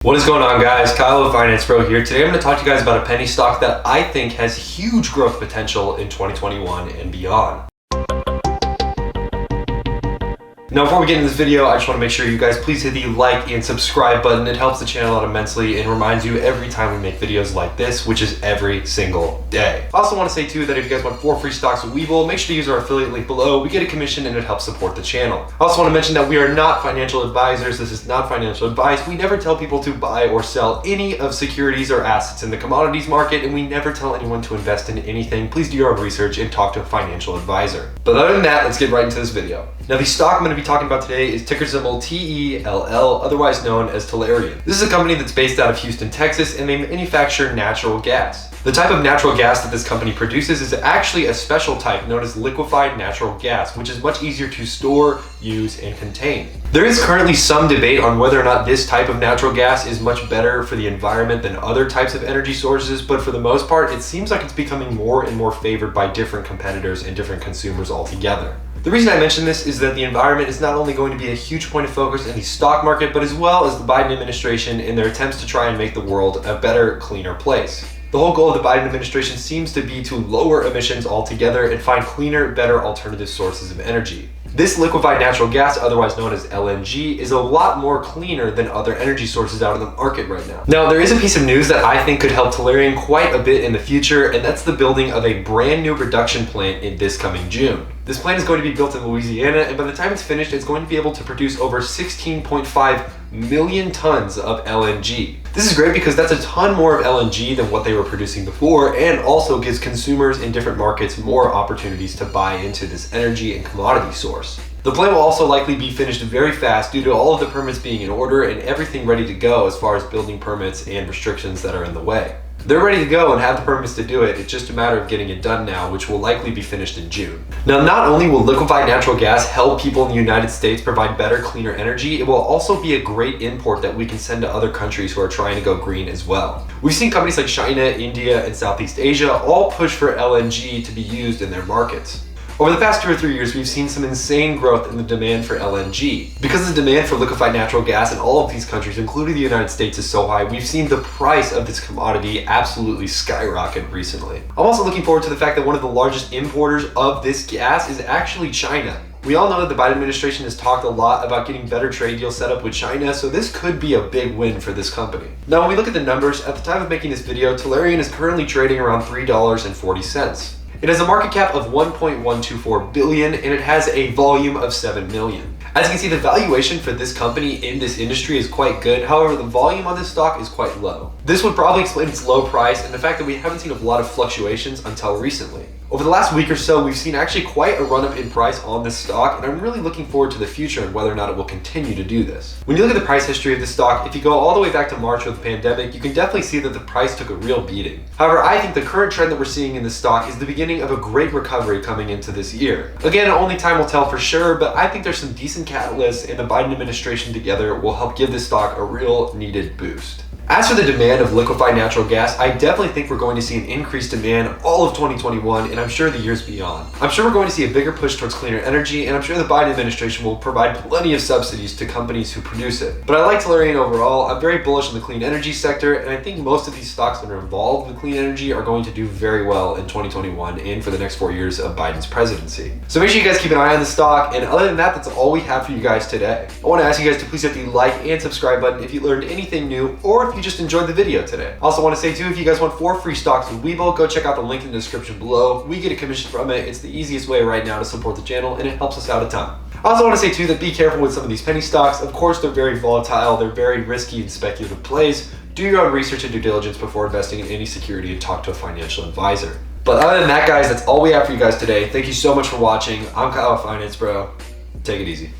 What is going on, guys? Kyle with Finance Bro here. Today I'm going to talk to you guys about a penny stock that I think has huge growth potential in 2021 and beyond. Now, before we get into this video, I just want to make sure you guys please hit the like and subscribe button. It helps the channel out immensely and reminds you every time we make videos like this, which is every single day. I also want to say too that if you guys want 4 free stocks with Webull, make sure to use our affiliate link below. We get a commission and it helps support the channel. I also want to mention that we are not financial advisors. This is not financial advice. We never tell people to buy or sell any of securities or assets in the commodities market, and we never tell anyone to invest in anything. Please do your own research and talk to a financial advisor. But other than that, let's get right into this video. Now, the stock I'm going to be talking about today is ticker symbol TELL, otherwise known as Tellurian. This is a company that's based out of Houston, Texas, and they manufacture natural gas. The type of natural gas that this company produces is actually a special type known as liquefied natural gas, which is much easier to store, use, and contain. There is currently some debate on whether or not this type of natural gas is much better for the environment than other types of energy sources, but for the most part, it seems like it's becoming more and more favored by different competitors and different consumers altogether. The reason I mention this is that the environment is not only going to be a huge point of focus in the stock market, but as well as the Biden administration in their attempts to try and make the world a better, cleaner place. The whole goal of the Biden administration seems to be to lower emissions altogether and find cleaner, better alternative sources of energy. This liquefied natural gas, otherwise known as LNG, is a lot more cleaner than other energy sources out in the market right now. Now, there is a piece of news that I think could help Tellurian quite a bit in the future, and that's the building of a brand new production plant in this coming June. This plant is going to be built in Louisiana, and by the time it's finished, it's going to be able to produce over 16.5 million tons of LNG. This is great because that's a ton more of LNG than what they were producing before, and also gives consumers in different markets more opportunities to buy into this energy and commodity source. The plant will also likely be finished very fast due to all of the permits being in order and everything ready to go as far as building permits and restrictions that are in the way. They're ready to go and have the permits to do it. It's just a matter of getting it done now, which will likely be finished in June. Now, not only will liquefied natural gas help people in the United States provide better, cleaner energy, it will also be a great import that we can send to other countries who are trying to go green as well. We've seen companies like China, India, and Southeast Asia all push for LNG to be used in their markets. Over the past 2 or 3 years, we've seen some insane growth in the demand for LNG. Because the demand for liquefied natural gas in all of these countries, including the United States, is so high, we've seen the price of this commodity absolutely skyrocket recently. I'm also looking forward to the fact that one of the largest importers of this gas is actually China. We all know that the Biden administration has talked a lot about getting better trade deals set up with China, so this could be a big win for this company. Now, when we look at the numbers, at the time of making this video, Tellurian is currently trading around $3.40. It has a market cap of $1.124 billion, and it has a volume of 7 million. As you can see, the valuation for this company in this industry is quite good. However, the volume on this stock is quite low. This would probably explain its low price and the fact that we haven't seen a lot of fluctuations until recently. Over the last week or so, we've seen actually quite a run-up in price on this stock, and I'm really looking forward to the future and whether or not it will continue to do this. When you look at the price history of this stock, if you go all the way back to March of the pandemic, you can definitely see that the price took a real beating. However, I think the current trend that we're seeing in this stock is the beginning of a great recovery coming into this year. Again, only time will tell for sure, but I think there's some decent catalysts, and the Biden administration together will help give this stock a real needed boost. As for the demand of liquefied natural gas, I definitely think we're going to see an increased demand all of 2021, and I'm sure the years beyond. I'm sure we're going to see a bigger push towards cleaner energy, and I'm sure the Biden administration will provide plenty of subsidies to companies who produce it. But I like Tellurian overall. I'm very bullish on the clean energy sector, and I think most of these stocks that are involved with clean energy are going to do very well in 2021 and for the next 4 years of Biden's presidency. So make sure you guys keep an eye on the stock, and other than that, that's all we have for you guys today. I want to ask you guys to please hit the like and subscribe button if you learned anything new, or if you just enjoyed the video today. I also want to say too, if you guys want 4 free stocks with Webull, go check out the link in the description below. We get a commission from it. It's the easiest way right now to support the channel, and it helps us out a ton. I also want to say too that be careful with some of these penny stocks. Of course, they're very volatile, they're very risky and speculative plays. Do your own research and due diligence before investing in any security, and talk to a financial advisor. But other than that, guys, that's all we have for you guys today. Thank you so much for watching. I'm Kyle with Finance Bro. Take it easy.